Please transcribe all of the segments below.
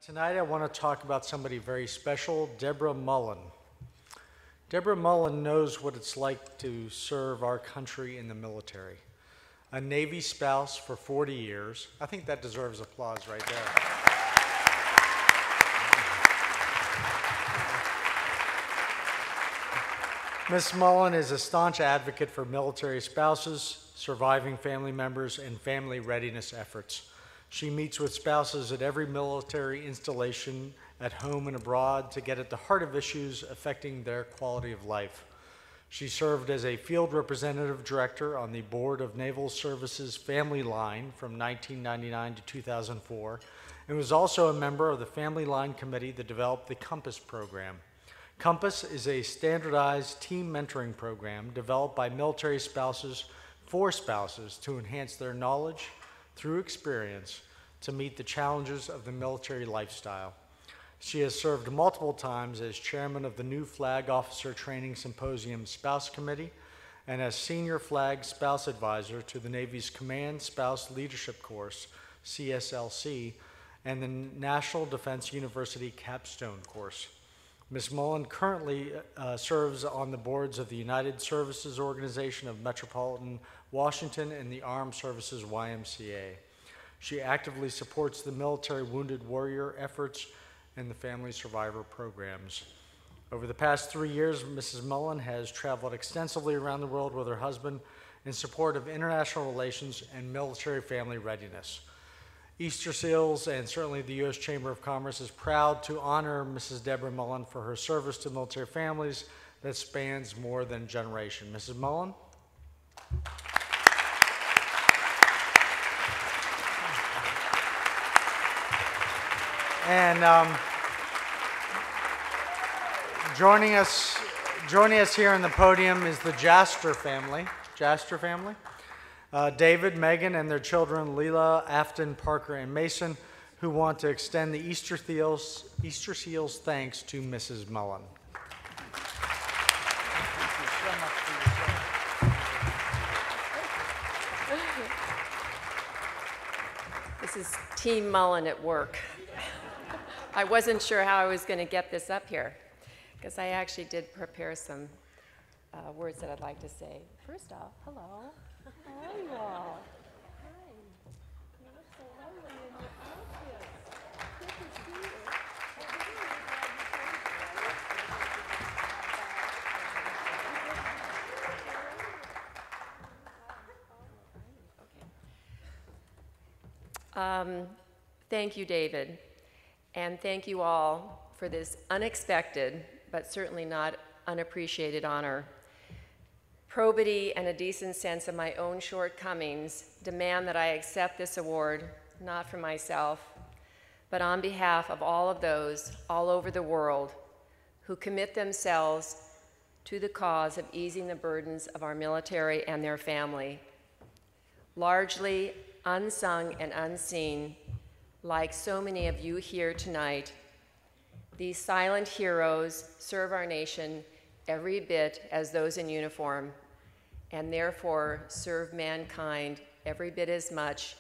Tonight I want to talk about somebody very special, Deborah Mullen. Deborah Mullen knows what it's like to serve our country in the military. A Navy spouse for 40 years. I think that deserves applause right there. Ms. Mullen is a staunch advocate for military spouses, surviving family members, and family readiness efforts. She meets with spouses at every military installation, at home and abroad, to get at the heart of issues affecting their quality of life. She served as a field representative director on the board of Naval Services Family Line from 1999 to 2004, and was also a member of the Family Line Committee that developed the Compass program. Compass is a standardized team mentoring program developed by military spouses for spouses to enhance their knowledge through experience to meet the challenges of the military lifestyle. She has served multiple times as chairman of the new Flag Officer Training Symposium Spouse Committee and as senior Flag Spouse Advisor to the Navy's Command Spouse Leadership Course, CSLC, and the National Defense University Capstone Course. Ms. Mullen currently serves on the boards of the United Services Organization of Metropolitan Washington and the Armed Services YMCA. She actively supports the military wounded warrior efforts and the family survivor programs. Over the past 3 years, Mrs. Mullen has traveled extensively around the world with her husband in support of international relations and military family readiness. Easter Seals and certainly the U.S. Chamber of Commerce is proud to honor Mrs. Deborah Mullen for her service to military families that spans more than a generation. Mrs. Mullen? And joining us here on the podium is the Jaster family. David, Megan, and their children, Leela, Afton, Parker, and Mason, who want to extend the Easter Seals thanks to Mrs. Mullen. This is Team Mullen at work. I wasn't sure how I was going to get this up here, because I actually did prepare some words that I'd like to say. First off, hello. How are you all? Hi. You look so lovely in your outfit. Good to see you. Thank you, David, and thank you all for this unexpected, but certainly not unappreciated honor. Probity and a decent sense of my own shortcomings demand that I accept this award, not for myself, but on behalf of all of those all over the world who commit themselves to the cause of easing the burdens of our military and their family. Largely unsung and unseen, like so many of you here tonight, these silent heroes serve our nation every bit as those in uniform, and therefore serve mankind every bit as much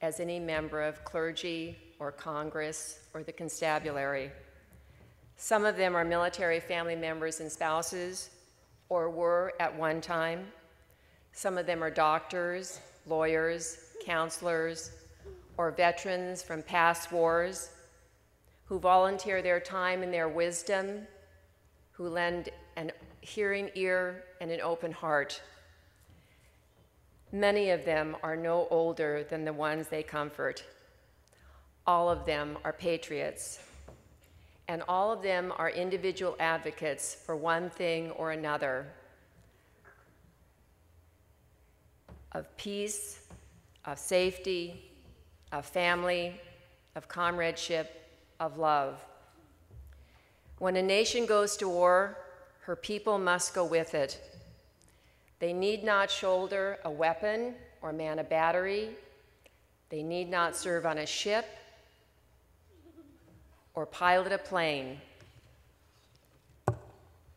as any member of clergy or Congress or the constabulary. Some of them are military family members and spouses, or were at one time. Some of them are doctors, lawyers, counselors, or veterans from past wars who volunteer their time and their wisdom, who lend an hearing ear and an open heart. Many of them are no older than the ones they comfort. All of them are patriots, and all of them are individual advocates for one thing or another: of peace, of safety, of family, of comradeship, of love. When a nation goes to war, her people must go with it. They need not shoulder a weapon or man a battery. They need not serve on a ship or pilot a plane.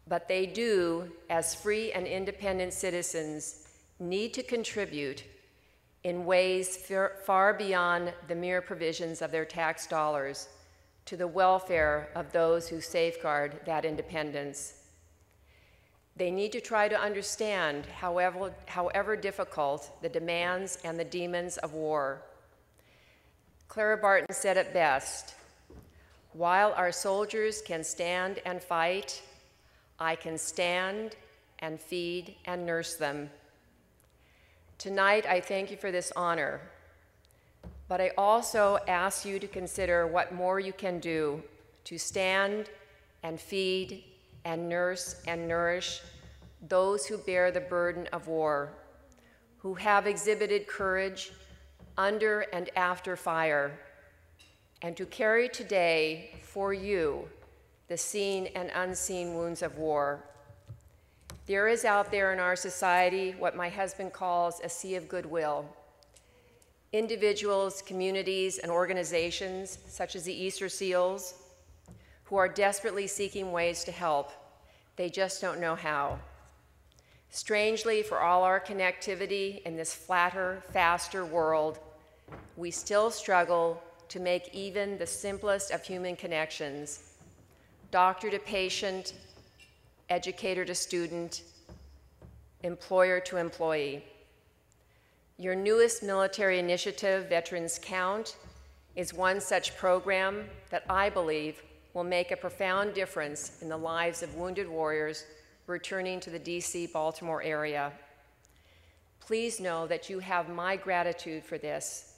But they do, as free and independent citizens, need to contribute in ways far beyond the mere provisions of their tax dollars to the welfare of those who safeguard that independence. They need to try to understand, however difficult, the demands and the demons of war. Clara Barton said it best, "While our soldiers can stand and fight, I can stand and feed and nurse them." Tonight, I thank you for this honor, but I also ask you to consider what more you can do to stand and feed and nurse and nourish those who bear the burden of war, who have exhibited courage under and after fire, and to carry today for you the seen and unseen wounds of war. There is out there in our society what my husband calls a sea of goodwill. Individuals, communities, and organizations, such as the Easter Seals, who are desperately seeking ways to help. They just don't know how. Strangely, for all our connectivity in this flatter, faster world, we still struggle to make even the simplest of human connections, doctor to patient, educator to student, employer to employee. Your newest military initiative, Veterans Count, is one such program that I believe will make a profound difference in the lives of wounded warriors returning to the DC-Baltimore area. Please know that you have my gratitude for this,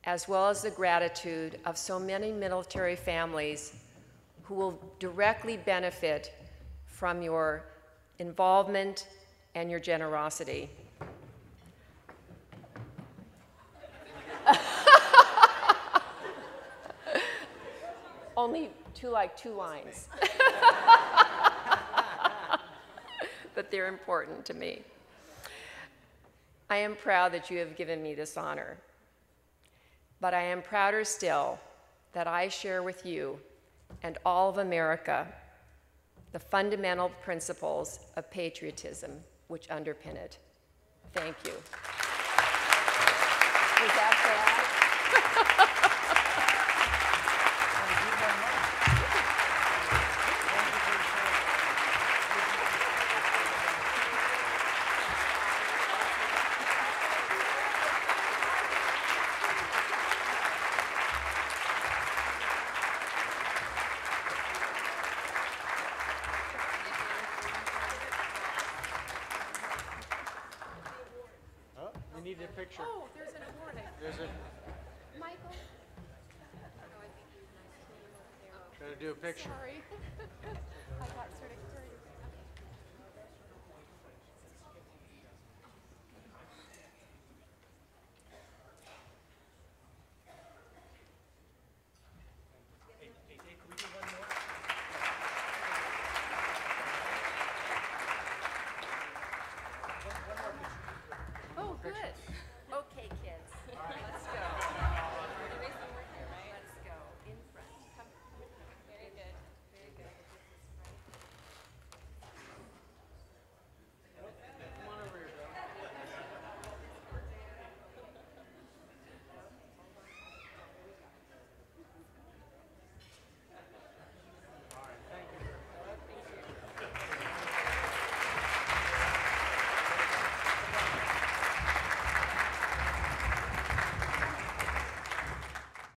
as well as the gratitude of so many military families who will directly benefit from your involvement and your generosity. Only two lines. But they're important to me. I am proud that you have given me this honor, but I am prouder still that I share with you and all of America the fundamental principles of patriotism which underpin it. Thank you. Was that bad? We need a picture. Oh, there's an award. There's a. Michael? Try to do a picture. Sorry. I got sort of carried away.